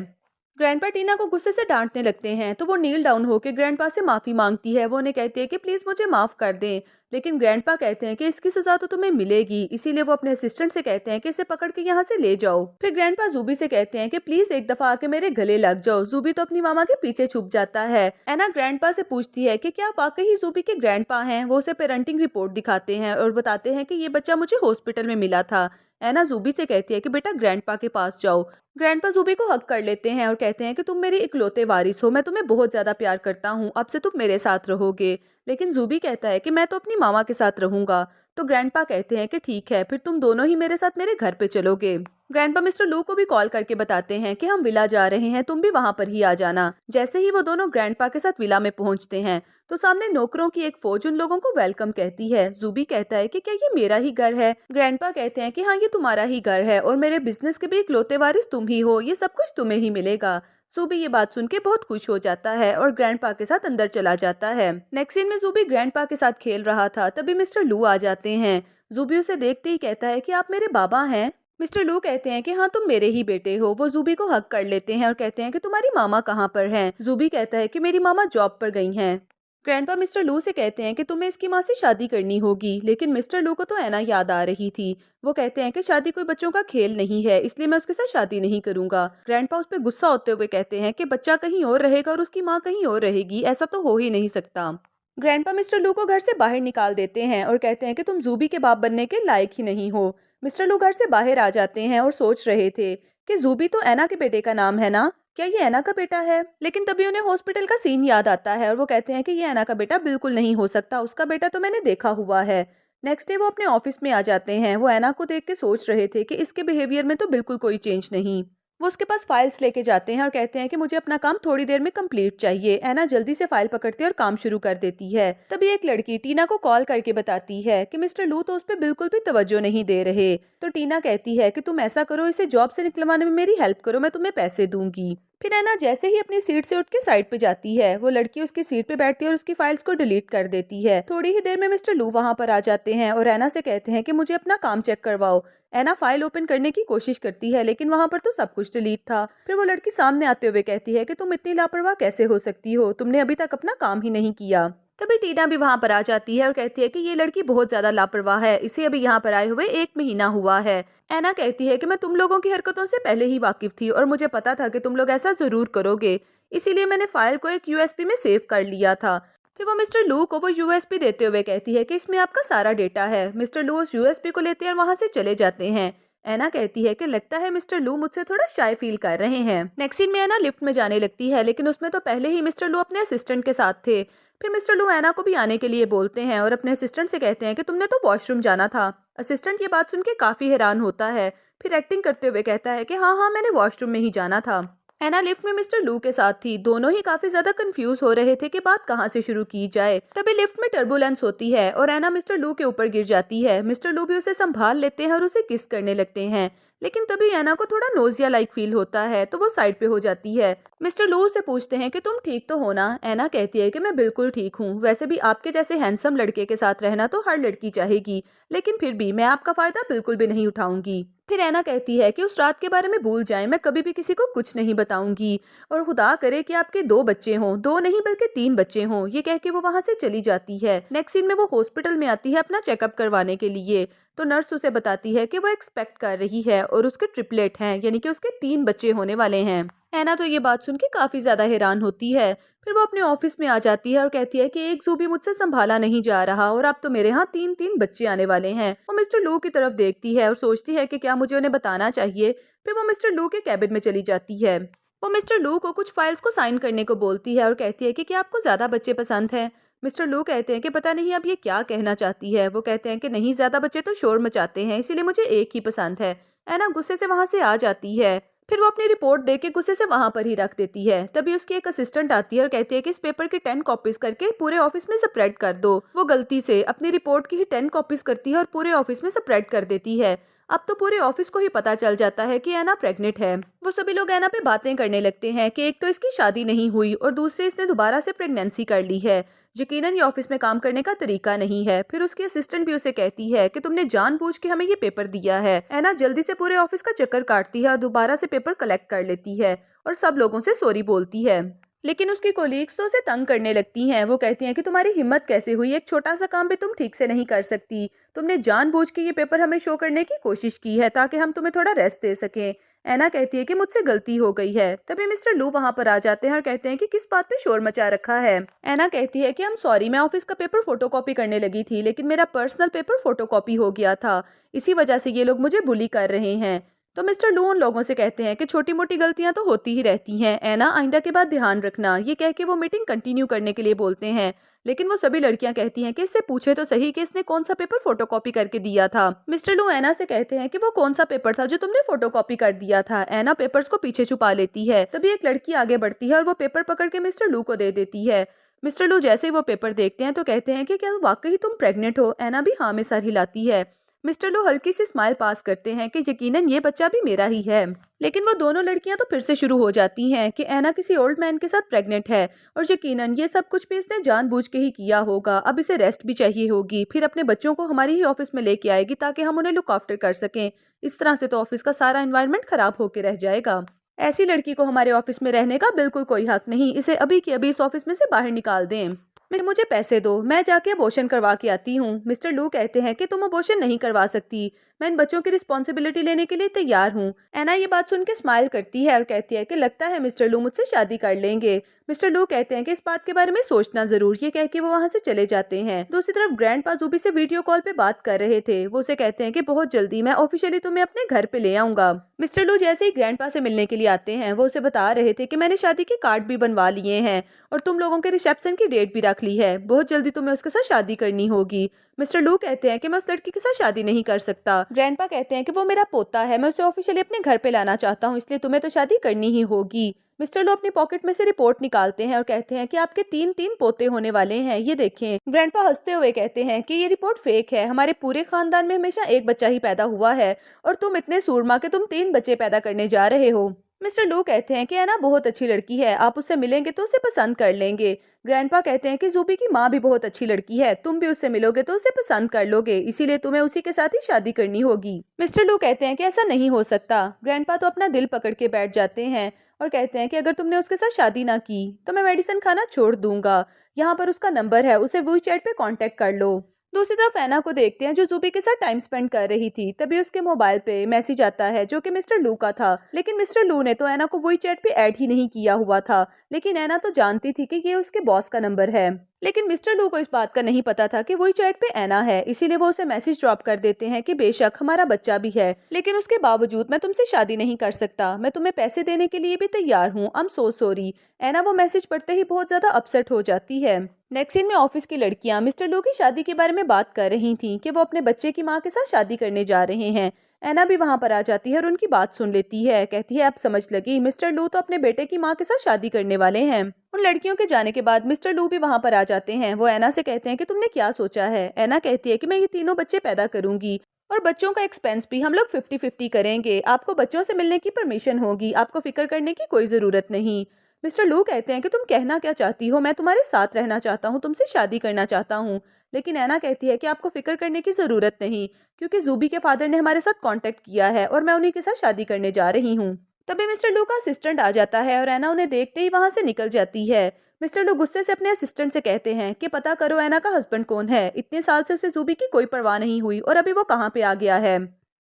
ग्रैंडपा टीना को गुस्से से डांटने लगते हैं, तो वो नील डाउन होकर ग्रैंडपा से माफी मांगती है। वो उन्हें कहती है कि प्लीज मुझे माफ कर दें, लेकिन ग्रैंडपा कहते हैं कि इसकी सजा तो तुम्हें मिलेगी। इसीलिए वो अपने असिस्टेंट से कहते हैं कि इसे पकड़ के यहाँ से ले जाओ। फिर ग्रैंडपा जूबी से कहते हैं कि प्लीज एक दफा आके मेरे गले लग जाओ। जूबी तो अपनी मामा के पीछे छुप जाता है। एना ग्रैंडपा से पूछती है कि क्या वाकई ही जूबी के ग्रैंडपा हैं। वो उसे पेरेंटिंग रिपोर्ट दिखाते हैं और बताते हैं कि ये बच्चा मुझे हॉस्पिटल में मिला था। एना जूबी से कहती है कि बेटा ग्रैंडपा के पास जाओ। ग्रैंडपा जूबी को हक कर लेते हैं और कहते हैं कि तुम मेरे इकलौते वारिस हो, मैं तुम्हें बहुत ज्यादा प्यार करता हूँ, अब से तुम मेरे साथ रहोगे। लेकिन जूबी कहता है कि मैं तो अपनी मामा के साथ रहूंगा। तो ग्रैंडपा कहते हैं कि ठीक है, फिर तुम दोनों ही मेरे साथ मेरे घर पे चलोगे। ग्रैंडपा मिस्टर लू को भी कॉल करके बताते हैं कि हम विला जा रहे हैं, तुम भी वहाँ पर ही आ जाना। जैसे ही वो दोनों ग्रैंडपा के साथ विला में पहुँचते हैं तो सामने नौकरों की एक फौज उन लोगों को वेलकम कहती है। जूबी कहता है कि क्या ये मेरा ही घर है? ग्रैंडपा कहते हैं कि हाँ, ये तुम्हारा ही घर है और मेरे बिजनेस के भी इकलौते वारिस तुम ही हो, ये सब कुछ तुम्हें ही मिलेगा। जूबी ये बात सुन के बहुत खुश हो जाता है और ग्रैंडपा के साथ अंदर चला जाता है। नेक्स्ट सीन में जूबी ग्रैंडपा के साथ खेल रहा था, तभी मिस्टर लू आ जाते हैं। जूबी उसे देखते ही कहता है कि आप मेरे बाबा हैं। मिस्टर लू कहते हैं कि हाँ, तुम मेरे ही बेटे हो। वो जूबी को हक कर लेते हैं और कहते हैं कि तुम्हारी मामा कहाँ पर हैं? जूबी कहता है कि मेरी मामा जॉब पर गई हैं। ग्रैंडपा मिस्टर लू से कहते हैं कि तुम्हें इसकी माँ से शादी करनी होगी, लेकिन मिस्टर लू को तो ऐना याद आ रही थी। वो कहते हैं कि शादी कोई बच्चों का खेल नहीं है, इसलिए मैं उसके साथ शादी नहीं करूंगा। ग्रैंडपा उस पर गुस्सा होते हुए कहते हैं कि बच्चा कहीं और रहेगा और उसकी माँ कहीं और रहेगी, ऐसा तो हो ही नहीं सकता। ग्रैंडपा मिस्टर लू को घर से बाहर निकाल देते हैं और कहते हैं कि तुम जूबी के बाप बनने के लायक ही नहीं हो। मिस्टर लू घर से बाहर आ जाते हैं और सोच रहे थे कि जूबी तो ऐना के बेटे का नाम है ना, क्या ये ऐना का बेटा है? लेकिन तभी उन्हें हॉस्पिटल का सीन याद आता है और वो कहते हैं कि ये ऐना का बेटा बिल्कुल नहीं हो सकता, उसका बेटा तो मैंने देखा हुआ है। नेक्स्ट डे वो अपने ऑफिस में आ जाते हैं। वो ऐना को देख के सोच रहे थे कि इसके बिहेवियर में तो बिल्कुल कोई चेंज नहीं। वो उसके पास फाइल्स लेके जाते हैं और कहते हैं कि मुझे अपना काम थोड़ी देर में कंप्लीट चाहिए। ऐना जल्दी से फाइल पकड़ती है और काम शुरू कर देती है। तभी एक लड़की टीना को कॉल करके बताती है कि मिस्टर लू तो उस पर बिल्कुल भी तवज्जो नहीं दे रहे। तो टीना कहती है कि तुम ऐसा करो, इसे जॉब से निकलवाने में मेरी हेल्प करो, मैं तुम्हें पैसे दूंगी। फिर ऐना जैसे ही अपनी सीट से उठ के साइड पे जाती है, वो लड़की उसकी सीट पे बैठती है और उसकी फाइल्स को डिलीट कर देती है। थोड़ी ही देर में मिस्टर लू वहाँ पर आ जाते हैं और ऐना से कहते हैं कि मुझे अपना काम चेक करवाओ। ऐना फाइल ओपन करने की कोशिश करती है, लेकिन वहाँ पर तो सब कुछ डिलीट था। फिर वो लड़की सामने आते हुए कहती है कि तुम इतनी लापरवाह कैसे हो सकती हो, तुमने अभी तक अपना काम ही नहीं किया। तभी टीना भी वहाँ पर आ जाती है और कहती है कि ये लड़की बहुत ज्यादा लापरवाह है, इसे अभी यहाँ पर आए हुए 1 महीना हुआ है। ऐना कहती है कि मैं तुम लोगों की हरकतों से पहले ही वाकिफ थी और मुझे पता था कि तुम लोग ऐसा जरूर करोगे, इसीलिए मैंने फाइल को एक यूएसबी में सेव कर लिया था। फिर वो मिस्टर लू को वो यूएसबी देते हुए कहती है कि इसमें आपका सारा डेटा है। मिस्टर लू उस यूएसबी को लेते हैं और वहाँ से चले जाते हैं। ऐना कहती है कि लगता है मिस्टर लू मुझसे थोड़ा शाय फील कर रहे हैं। नेक्स्ट सीन में ऐना लिफ्ट में जाने लगती है, लेकिन उसमें तो पहले ही मिस्टर लू अपने असिस्टेंट के साथ थे। फिर मिस्टर लू ऐना को भी आने के लिए बोलते हैं और अपने असिस्टेंट से कहते हैं कि तुमने तो वॉशरूम जाना था। असिस्टेंट ये बात सुन के काफी हैरान होता है, फिर एक्टिंग करते हुए कहता है कि हाँ हाँ, मैंने वॉशरूम में ही जाना था। ऐना लिफ्ट में मिस्टर लू के साथ थी। दोनों ही काफी ज्यादा कंफ्यूज हो रहे थे कि बात कहाँ से शुरू की जाए। तभी लिफ्ट में टर्बुलेंस होती है और ऐना मिस्टर लू के ऊपर गिर जाती है। मिस्टर लू भी उसे संभाल लेते हैं और उसे किस करने लगते हैं, लेकिन तभी ऐना को थोड़ा नोजिया लाइक फील होता है, तो वो साइड पे हो जाती है। मिस्टर लू से पूछते हैं कि तुम ठीक तो हो ना? ऐना कहती है कि मैं बिल्कुल ठीक हूँ, वैसे भी आपके जैसे हैंडसम लड़के के साथ रहना तो हर लड़की चाहेगी, लेकिन फिर भी मैं आपका फायदा बिल्कुल भी नहीं उठाऊंगी। फिर ऐना कहती है कि उस रात के बारे में भूल जाएं, मैं कभी भी किसी को कुछ नहीं बताऊंगी और खुदा करे कि आपके 2 बच्चे हों, 2 नहीं बल्कि 3 बच्चे हों। ये कह के वो वहाँ से चली जाती है। नेक्स्ट सीन में वो हॉस्पिटल में आती है अपना चेकअप करवाने के लिए, तो नर्स उसे बताती है कि वो एक्सपेक्ट कर रही है और उसके ट्रिपलेट हैं, यानी कि उसके 3 बच्चे होने वाले हैं। ऐना तो ये बात सुन के काफी ज्यादा हैरान होती है। फिर वो अपने ऑफिस में आ जाती है और कहती है कि एक जूबी मुझसे संभाला नहीं जा रहा और अब तो मेरे यहाँ 3 बच्चे आने वाले हैं। वो मिस्टर लू की तरफ देखती है और सोचती है कि क्या मुझे उन्हें बताना चाहिए। फिर वो मिस्टर लू के कैबिन में चली जाती है। वो मिस्टर लू को कुछ फाइल्स को साइन करने को बोलती है और कहती है कि क्या आपको ज्यादा बच्चे पसंद हैं? मिस्टर लू कहते हैं कि पता नहीं अब ये क्या कहना चाहती है। वो कहते हैं कि नहीं, ज्यादा बच्चे तो शोर मचाते हैं, इसीलिए मुझे एक ही पसंद है। ऐना गुस्से से वहाँ से आ जाती है। फिर वो अपनी रिपोर्ट देख के गुस्से से वहाँ पर ही रख देती है। तभी उसकी एक असिस्टेंट आती है और कहती है कि इस पेपर की 10 कॉपीज करके पूरे ऑफिस में स्प्रेड कर दो। वो गलती से अपनी रिपोर्ट की ही 10 कॉपीज करती है और पूरे ऑफिस में स्प्रेड कर देती है। अब तो पूरे ऑफिस को ही पता चल जाता है कि ऐना प्रेग्नेंट है। वो सभी लोग ऐना पे बातें करने लगते हैं कि एक तो इसकी शादी नहीं हुई और दूसरे इसने दोबारा से प्रेगनेंसी कर ली है। यकीनन ये ऑफिस में काम करने का तरीका नहीं है। फिर उसकी असिस्टेंट भी उसे कहती है कि तुमने जानबूझ के हमें ये पेपर दिया है। ऐना जल्दी से पूरे ऑफिस का चक्कर काटती है और दोबारा से पेपर कलेक्ट कर लेती है और सब लोगों से सॉरी बोलती है, लेकिन उसकी कोलीग्स तो उसे तंग करने लगती हैं। वो कहती हैं कि तुम्हारी हिम्मत कैसे हुई, एक छोटा सा काम भी तुम ठीक से नहीं कर सकती, तुमने जानबूझ के ये पेपर हमें शो करने की कोशिश की है ताकि हम तुम्हें थोड़ा रेस्ट दे सकें। ऐना कहती है कि मुझसे गलती हो गई है। तभी मिस्टर लू वहाँ पर आ जाते हैं और कहते हैं कि किस बात पे शोर मचा रखा है। ऐना कहती है कि हम सॉरी, मैं ऑफिस का पेपर फोटोकॉपी करने लगी थी, लेकिन मेरा पर्सनल पेपर फोटोकॉपी हो गया था, इसी वजह से ये लोग मुझे बुली कर रहे हैं। तो मिस्टर लू उन लोगों से कहते हैं कि छोटी मोटी गलतियां तो होती ही रहती हैं, एना आइंदा के बाद ध्यान रखना। ये कह के वो मीटिंग कंटिन्यू करने के लिए बोलते हैं, लेकिन वो सभी लड़कियां कहती हैं कि इससे पूछे तो सही कि इसने कौन सा पेपर फोटोकॉपी करके दिया था। मिस्टर लू एना से कहते हैं कि वो कौन सा पेपर था जो तुमने फोटोकॉपी कर दिया था। एना पेपर्स को पीछे छुपा लेती है। तभी एक लड़की आगे बढ़ती है और वो पेपर पकड़ के मिस्टर लू को दे देती है। मिस्टर लू जैसे ही वो पेपर देखते हैं तो कहते हैं कि क्या वाकई तुम प्रेग्नेंट हो। एना भी हाँ में सर हिलाती है। मिस्टर लू हल्की सी स्माइल पास करते हैं कि यकीनन ये बच्चा भी मेरा ही है। लेकिन वो दोनों लड़कियां तो फिर से शुरू हो जाती हैं कि एना किसी ओल्ड मैन के साथ प्रेग्नेंट है और यकीनन ये सब कुछ भी इसने जानबूझ के ही किया होगा। अब इसे रेस्ट भी चाहिए होगी, फिर अपने बच्चों को हमारी ही ऑफिस में लेके आएगी ताकि हम उन्हें लुक आफ्टर कर सकें। इस तरह से तो ऑफिस का सारा एनवायरनमेंट खराब होकर रह जाएगा। ऐसी लड़की को हमारे ऑफिस में रहने का बिल्कुल कोई हक नहीं। इसे अभी की अभी इस ऑफिस में से बाहर निकाल दें। मुझे पैसे दो, मैं जाके अबॉर्शन करवा के आती हूँ। मिस्टर लू कहते हैं कि तुम अबॉर्शन नहीं करवा सकती, मैं इन बच्चों की रिस्पॉन्सिबिलिटी लेने के लिए तैयार हूँ। एना ये बात सुन के स्माइल करती है और कहती है कि लगता है मिस्टर लू मुझसे शादी कर लेंगे। मिस्टर लू कहते हैं कि इस बात के बारे में सोचना जरूर। ये कह के वो वहाँ से चले जाते हैं। दूसरी तरफ ग्रैंडपा जूबी से वीडियो कॉल पे बात कर रहे थे। वो उसे कहते हैं कि बहुत जल्दी मैं ऑफिशियली तुम्हें अपने घर पे ले आऊंगा। मिस्टर लू जैसे ही ग्रैंडपा से मिलने के लिए आते हैं वो उसे बता रहे थे कि मैंने शादी के कार्ड भी बनवा लिए हैं और तुम लोगों के रिसेप्शन की डेट भी रख ली है। बहुत जल्दी तुम्हें उसके साथ शादी करनी होगी। मिस्टर लू कहते हैं कि मैं उस लड़की के साथ शादी नहीं कर सकता। ग्रैंडपा कहते हैं कि वो मेरा पोता है, मैं उसे ऑफिशियली अपने घर पे लाना चाहता हूँ, इसलिए तुम्हें तो शादी करनी ही होगी। मिस्टर लू अपनी पॉकेट में से रिपोर्ट निकालते हैं और कहते हैं कि आपके 3 पोते होने वाले हैं, ये देखें। ग्रैंडपा हंसते हुए कहते हैं कि ये रिपोर्ट फेक है, हमारे पूरे खानदान में हमेशा एक बच्चा ही पैदा हुआ है और तुम इतने सूरमा के तुम 3 बच्चे पैदा करने जा रहे हो। मिस्टर लू कहते हैं कि एना बहुत अच्छी लड़की है, आप उससे मिलेंगे तो उसे पसंद कर लेंगे। ग्रैंडपा कहते हैं कि जूबी की माँ भी बहुत अच्छी लड़की है, तुम भी उससे मिलोगे तो उसे पसंद कर लोगे, इसीलिए तुम्हें उसी के साथ ही शादी करनी होगी। मिस्टर लू कहते हैं कि ऐसा नहीं हो सकता। ग्रैंडपा तो अपना दिल पकड़ के बैठ जाते हैं और कहते हैं कि अगर तुमने उसके साथ शादी ना की तो मैं मेडिसिन खाना छोड़ दूंगा। यहाँ पर उसका नंबर है, उसे वही चैट पे कांटेक्ट कर लो। दूसरी तरफ एना को देखते हैं जो जूबी के साथ टाइम स्पेंड कर रही थी। तभी उसके मोबाइल पे मैसेज आता है जो कि मिस्टर लू का था, लेकिन मिस्टर लू ने तो एना को वही चैट पे ऐड ही नहीं किया हुआ था। लेकिन एना तो जानती थी कि ये उसके बॉस का नंबर है, लेकिन मिस्टर लू को इस बात का नहीं पता था कि वही चैट पे एना है, इसीलिए वो उसे मैसेज ड्रॉप कर देते हैं कि बेशक हमारा बच्चा भी है, लेकिन उसके बावजूद मैं तुमसे शादी नहीं कर सकता, मैं तुम्हें पैसे देने के लिए भी तैयार हूँ, आई एम सो सॉरी। एना वो मैसेज पढ़ते ही बहुत ज्यादा अपसेट हो जाती है। नेक्स्ट सीन में ऑफिस की लड़कियां मिस्टर लू की शादी के बारे में बात कर रही थी कि वो अपने बच्चे की माँ के साथ शादी करने जा रहे हैं। एना भी वहां पर आ जाती है और उनकी बात सुन लेती है। कहती है अब समझ लगी, मिस्टर लू तो अपने बेटे की माँ के साथ शादी करने वाले हैं। उन लड़कियों के जाने के बाद मिस्टर लू भी वहां पर आ जाते हैं। वो एना से कहते हैं कि तुमने क्या सोचा है। एना कहती है कि मैं ये 3 बच्चे पैदा करूंगी और बच्चों का एक्सपेंस भी हम लोग 50-50 करेंगे। आपको बच्चों से मिलने की परमिशन होगी, आपको फिक्र करने की कोई जरूरत नहीं। मिस्टर लू कहते हैं कि तुम कहना क्या चाहती हो, मैं तुम्हारे साथ रहना चाहता हूँ, तुमसे शादी करना चाहता हूँ। लेकिन एना कहती है कि आपको फिक्र करने की जरूरत नहीं, क्योंकि जूबी के फादर ने हमारे साथ कांटेक्ट किया है और मैं उन्हीं के साथ शादी करने जा रही हूँ। तभी मिस्टर लू का असिस्टेंट आ जाता है और एना उन्हें देखते ही वहां से निकल जाती है। मिस्टर लू गुस्से से अपने असिस्टेंट से कहते हैं कि पता करो एना का हस्बैंड कौन है, इतने साल से उसे जूबी की कोई परवाह नहीं हुई और अभी वो कहाँ पे आ गया है।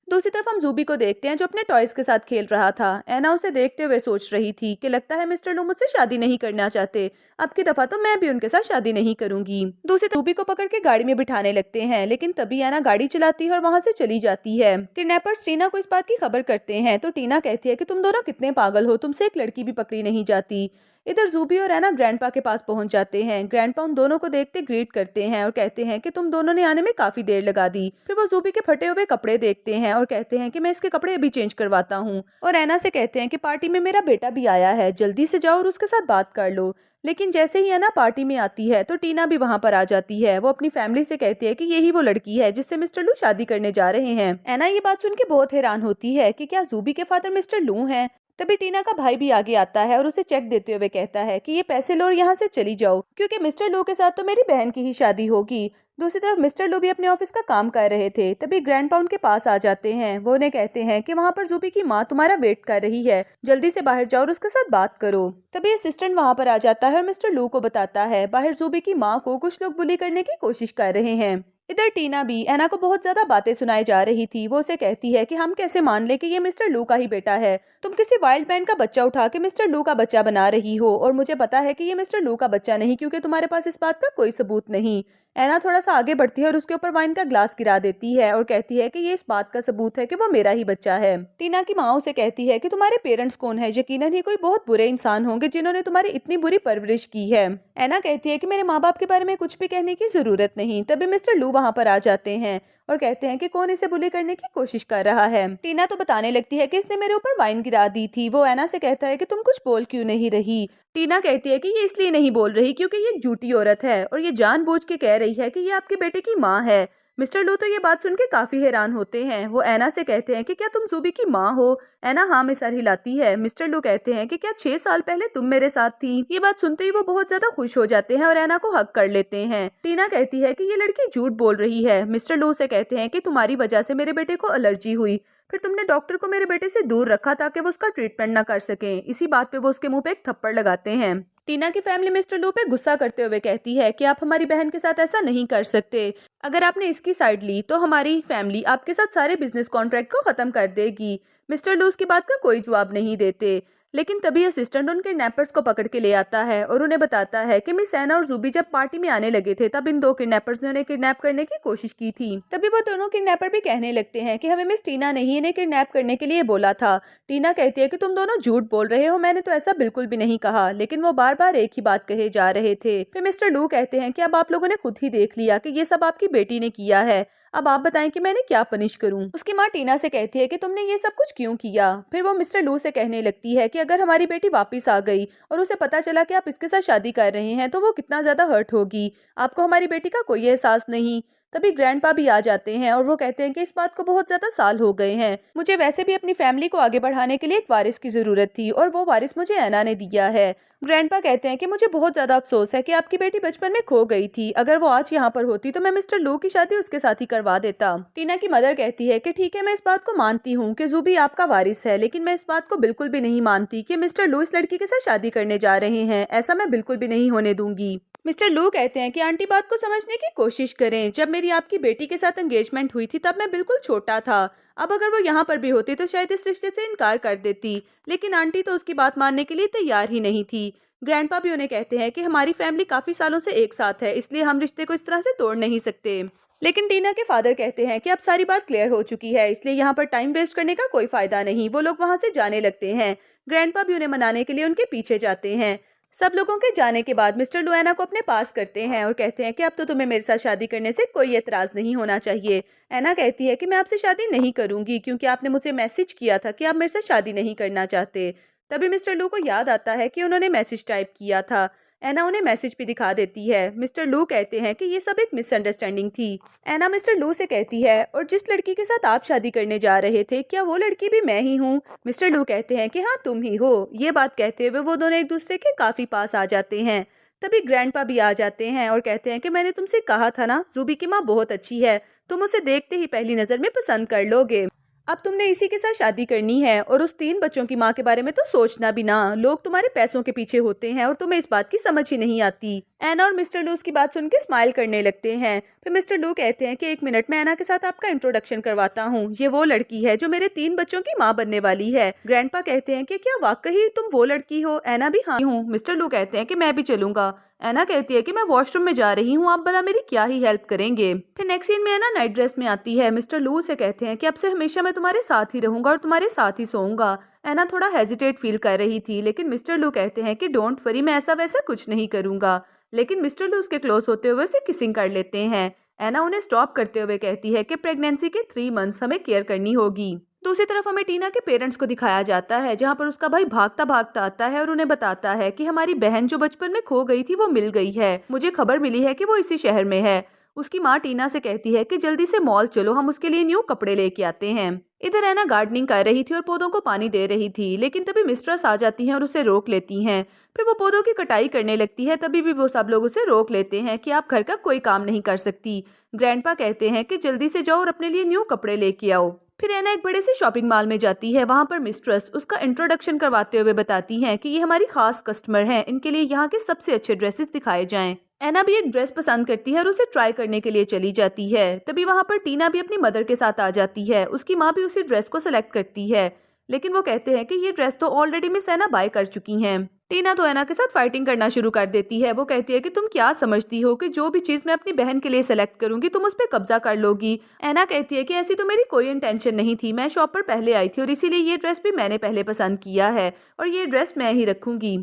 दूसरी तरफ हम जूबी को देखते हैं जो अपने टॉयज के साथ खेल रहा था। एना उसे देखते हुए सोच रही थी कि लगता है मिस्टर लू मुझसे शादी नहीं करना चाहते, अब की दफा तो मैं भी उनके साथ शादी नहीं करूंगी। दूसरी तरफ जूबी को पकड़ के गाड़ी में बिठाने लगते हैं, लेकिन तभी एना गाड़ी चलाती है और वहां से चली जाती है। किडनैपर्स टीना को इस बात की खबर करते हैं तो टीना कहती है कि तुम दोनों कितने पागल हो, तुमसे एक लड़की भी पकड़ी नहीं जाती। इधर जूबी और एना ग्रैंडपा के पास पहुंच जाते हैं। ग्रैंडपा उन दोनों को देखते ग्रीट करते हैं और कहते हैं कि तुम दोनों ने आने में काफी देर लगा दी। फिर वो जूबी के फटे हुए कपड़े देखते हैं और कहते हैं कि मैं इसके कपड़े अभी चेंज करवाता हूँ, और एना से कहते हैं कि पार्टी में मेरा बेटा भी आया है, जल्दी से जाओ और उसके साथ बात कर लो। लेकिन जैसे ही एना पार्टी में आती है तो टीना भी वहां पर आ जाती है। वो अपनी फैमिली से कहती है कि यही वो लड़की है जिससे मिस्टर लू शादी करने जा रहे हैं। एना ये बात सुन के बहुत हैरान होती है कि क्या जूबी के फादर मिस्टर लू हैं। तभी टीना का भाई भी आगे आता है और उसे चेक देते हुए कहता है कि ये पैसे लो और यहाँ से चली जाओ, क्योंकि मिस्टर लू के साथ तो मेरी बहन की ही शादी होगी। दूसरी तरफ मिस्टर लू भी अपने ऑफिस का काम कर रहे थे। तभी ग्रैंडपा उनके पास आ जाते हैं। वो उन्हें कहते हैं कि वहाँ पर जूबी की माँ तुम्हारा वेट कर रही है, जल्दी से बाहर जाओ और उसके साथ बात करो। तभी असिस्टेंट वहाँ पर आ जाता है और मिस्टर लू को बताता है बाहर जूबी की माँ को कुछ लोग बुली करने की कोशिश कर रहे हैं। इधर टीना भी एना को बहुत ज्यादा बातें सुनाई जा रही थी। वो उसे कहती है कि हम कैसे मान ले कि ये मिस्टर लू का ही बेटा है, तुम किसी वाइल्ड मैन का बच्चा उठा के मिस्टर लू का बच्चा बना रही हो, और मुझे पता है कि ये मिस्टर लू का बच्चा नहीं, क्योंकि तुम्हारे पास इस बात का कोई सबूत नहीं। एना थोड़ा सा आगे बढ़ती है और उसके ऊपर वाइन का ग्लास गिरा देती है और कहती है कि ये इस बात का सबूत है कि वो मेरा ही बच्चा है। टीना की माँ उसे कहती है कि तुम्हारे पेरेंट्स कौन है, यकीनन ही कोई बहुत बुरे इंसान होंगे जिन्होंने तुम्हारी इतनी बुरी परवरिश की है। एना कहती है कि मेरे माँ बाप के बारे में कुछ भी कहने की जरूरत नहीं। तभी मिस्टर लू वहाँ पर आ जाते हैं और कहते हैं कि कौन इसे बुली करने की कोशिश कर रहा है। टीना तो बताने लगती है कि इसने मेरे ऊपर वाइन गिरा दी थी। वो एना से कहता है कि तुम कुछ बोल क्यों नहीं रही। टीना कहती है कि ये इसलिए नहीं बोल रही क्योंकि ये एक झूठी औरत है और ये जानबूझ के कह रही है कि ये आपके बेटे की माँ है। मिस्टर लू तो ये बात सुन के काफी हैरान होते हैं। वो एना से कहते हैं कि क्या तुम ज़ूबी की माँ हो। एना हाँ में सर हिलाती है। मिस्टर लू कहते हैं कि क्या 6 साल पहले तुम मेरे साथ थी। ये बात सुनते ही वो बहुत ज्यादा खुश हो जाते हैं और एना को हक कर लेते हैं। टीना कहती है कि ये लड़की झूठ बोल रही है। मिस्टर लू से कहते हैं कि तुम्हारी वजह से मेरे बेटे को एलर्जी हुई, फिर तुमने डॉक्टर को मेरे बेटे से दूर रखा ताकि वो उसका ट्रीटमेंट ना कर सके। इसी बात पे वो उसके मुंह पे एक थप्पड़ लगाते हैं। टीना की फैमिली मिस्टर लू पे गुस्सा करते हुए कहती है कि आप हमारी बहन के साथ ऐसा नहीं कर सकते। अगर आपने इसकी साइड ली तो हमारी फैमिली आपके साथ सारे बिजनेस कॉन्ट्रैक्ट को खत्म कर देगी। मिस्टर लू उसकी बात का कोई जवाब नहीं देते, लेकिन तभी असिस्टेंट उनके किडनैपर्स को पकड़ के ले आता है और उन्हें बताता है कि मिस एना और ज़ूबी जब पार्टी में आने लगे थे तब इन 2 किडनैपर्स ने उन्हें किडनैप करने की कोशिश की थी। तभी वो दोनों किडनैपर भी कहने लगते हैं कि हमें मिस टीना ने ही इन्हें किडनैप करने के लिए बोला था। टीना कहती है कि तुम दोनों झूठ बोल रहे हो, मैंने तो ऐसा बिल्कुल भी नहीं कहा। लेकिन वो बार बार एक ही बात कहे जा रहे थे। फिर मिस्टर लू कहते हैं कि अब आप लोगों ने खुद ही देख लिया कि ये सब आपकी बेटी ने किया है, अब आप बताएं कि मैंने क्या पनिश करूं। उसकी माँ टीना से कहती है कि तुमने ये सब कुछ क्यों किया। फिर वो मिस्टर लू से कहने लगती है कि अगर हमारी बेटी वापस आ गई और उसे पता चला कि आप इसके साथ शादी कर रहे हैं तो वो कितना ज्यादा हर्ट होगी। आपको हमारी बेटी का कोई एहसास नहीं। तभी ग्रैंडपा भी आ जाते हैं और वो कहते हैं कि इस बात को बहुत ज्यादा साल हो गए हैं, मुझे वैसे भी अपनी फैमिली को आगे बढ़ाने के लिए एक वारिस की जरूरत थी और वो वारिस मुझे एना ने दिया है। ग्रैंडपा कहते हैं कि मुझे बहुत ज्यादा अफसोस है कि आपकी बेटी बचपन में खो गई थी। अगर वो आज यहाँ पर होती तो मैं मिस्टर लू की शादी उसके साथ ही करवा देता। टीना की मदर कहती है कि ठीक है, मैं इस बात को मानती हूँ कि ज़ूबी आपका वारिस है, लेकिन मैं इस बात को बिल्कुल भी नहीं मानती कि मिस्टर लू इस लड़की के साथ शादी करने जा रहे हैं। ऐसा मैं बिल्कुल भी नहीं होने दूंगी। मिस्टर लू कहते हैं कि आंटी बात को समझने की कोशिश करें। जब मेरी आपकी बेटी के साथ एंगेजमेंट हुई थी तब मैं बिल्कुल छोटा था। अब अगर वो यहाँ पर भी होती तो शायद इस रिश्ते से इनकार कर देती, लेकिन आंटी तो उसकी बात मानने के लिए तैयार ही नहीं थी। ग्रैंडपा भी उन्हें कहते हैं कि हमारी फैमिली काफी सालों से एक साथ है, इसलिए हम रिश्ते को इस तरह से तोड़ नहीं सकते। लेकिन टीना के फादर कहते हैं कि अब सारी बात क्लियर हो चुकी है, इसलिए यहाँ पर टाइम वेस्ट करने का कोई फायदा नहीं। वो लोग वहाँ से जाने लगते हैं। ग्रैंडपा भी उन्हें मनाने के लिए उनके पीछे जाते हैं। सब लोगों के जाने के बाद मिस्टर लू एना को अपने पास करते हैं और कहते हैं कि अब तो तुम्हें मेरे साथ शादी करने से कोई एतराज नहीं होना चाहिए। एना कहती है कि मैं आपसे शादी नहीं करूंगी क्योंकि आपने मुझे मैसेज किया था कि आप मेरे साथ शादी नहीं करना चाहते। तभी मिस्टर लू को याद आता है कि उन्होंने मैसेज टाइप किया था। एना उन्हें मैसेज भी दिखा देती है। मिस्टर लू कहते हैं कि ये सब एक मिसअंडरस्टैंडिंग थी। एना मिस्टर लू से कहती है, और जिस लड़की के साथ आप शादी करने जा रहे थे क्या वो लड़की भी मैं ही हूँ। मिस्टर लू कहते हैं कि हाँ तुम ही हो। ये बात कहते हुए वो दोनों एक दूसरे के काफी पास आ जाते हैं। तभी ग्रैंडपा भी आ जाते हैं और कहते हैं कि मैंने तुमसे कहा था ना, ज़ूबी की माँ बहुत अच्छी है, तुम उसे देखते ही पहली नजर में पसंद कर लोगे। अब तुमने इसी के साथ शादी करनी है और उस 3 बच्चों की माँ के बारे में तो सोचना भी ना। लोग तुम्हारे पैसों के पीछे होते हैं और तुम्हें इस बात की समझ ही नहीं आती। एना और मिस्टर लू की बात सुन के स्माइल करने लगते हैं। फिर मिस्टर लू कहते हैं कि 1 मिनट में एना के साथ आपका इंट्रोडक्शन करवाता हूँ। ये वो लड़की है जो मेरे 3 बच्चों की माँ बनने वाली है। ग्रैंडपा कहते हैं कि क्या वाकई तुम वो लड़की हो। एना भी हाँ हूँ। मिस्टर लू कहते हैं कि मैं भी चलूंगा। एना कहती है कि मैं वॉशरूम में जा रही हूँ, आप भला मेरी क्या ही हेल्प करेंगे। फिर नेक्स्ट सीन में एना नाइट ड्रेस में आती है। मिस्टर लू से कहते हैं कि अब से हमेशा मैं तुम्हारे साथ ही रहूंगा और तुम्हारे साथ ही सोऊंगा। एना थोड़ा हेजिटेट फील कर रही थी, लेकिन मिस्टर लू कहते हैं कि डोंट वरी, मैं ऐसा वैसा कुछ नहीं करूंगा। लेकिन मिस्टर लू उसके क्लोज होते हुए उसे किसिंग कर लेते हैं। एना उन्हें स्टॉप करते हुए कहती है कि प्रेगनेंसी के 3 मंथ्स हमें केयर करनी होगी। दूसरी तरफ हमें टीना के पेरेंट्स को दिखाया जाता है, जहाँ पर उसका भाई भागता भागता आता है और उन्हें बताता है कि हमारी बहन जो बचपन में खो गई थी वो मिल गई है। मुझे खबर मिली है कि वो इसी शहर में है। उसकी माँ टीना से कहती है कि जल्दी से मॉल चलो, हम उसके लिए न्यू कपड़े लेके आते हैं। इधर एना गार्डनिंग कर रही थी और पौधों को पानी दे रही थी, लेकिन तभी मिस्ट्रेस आ जाती हैं और उसे रोक लेती हैं। फिर वो पौधों की कटाई करने लगती है। तभी भी वो सब लोग उसे रोक लेते हैं कि आप घर का कोई काम नहीं कर सकती। ग्रैंडपा कहते हैं कि जल्दी से जाओ और अपने लिए न्यू कपड़े लेके आओ। फिर एना एक बड़े से शॉपिंग मॉल में जाती है। वहाँ पर मिस्ट्रेस उसका इंट्रोडक्शन करवाते हुए बताती हैं कि ये हमारी खास कस्टमर हैं, इनके लिए यहाँ के सबसे अच्छे ड्रेसेस दिखाए जाएं। एना भी एक ड्रेस पसंद करती है और उसे ट्राई करने के लिए चली जाती है। तभी वहाँ पर टीना भी अपनी मदर के साथ आ जाती है। उसकी माँ भी उसी ड्रेस को सिलेक्ट करती है, लेकिन वो कहते हैं कि ये ड्रेस तो ऑलरेडी मिस एना बाय कर चुकी हैं। टीना तो एना के साथ फाइटिंग करना शुरू कर देती है। वो कहती है कि तुम क्या समझती हो कि जो भी चीज़ मैं अपनी बहन के लिए सेलेक्ट करूंगी तुम उस पर कब्जा कर लोगी। एना कहती है कि ऐसी तो मेरी कोई इंटेंशन नहीं थी, मैं शॉप पर पहले आई थी और इसीलिए ये ड्रेस भी मैंने पहले पसंद किया है और ये ड्रेस मैं ही रखूंगी।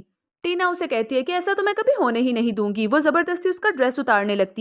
टीना उसे कहती है कि ऐसा तो मैं कभी होने ही नहीं दूंगी। वो जबरदस्ती उसका ड्रेस उतारने लगती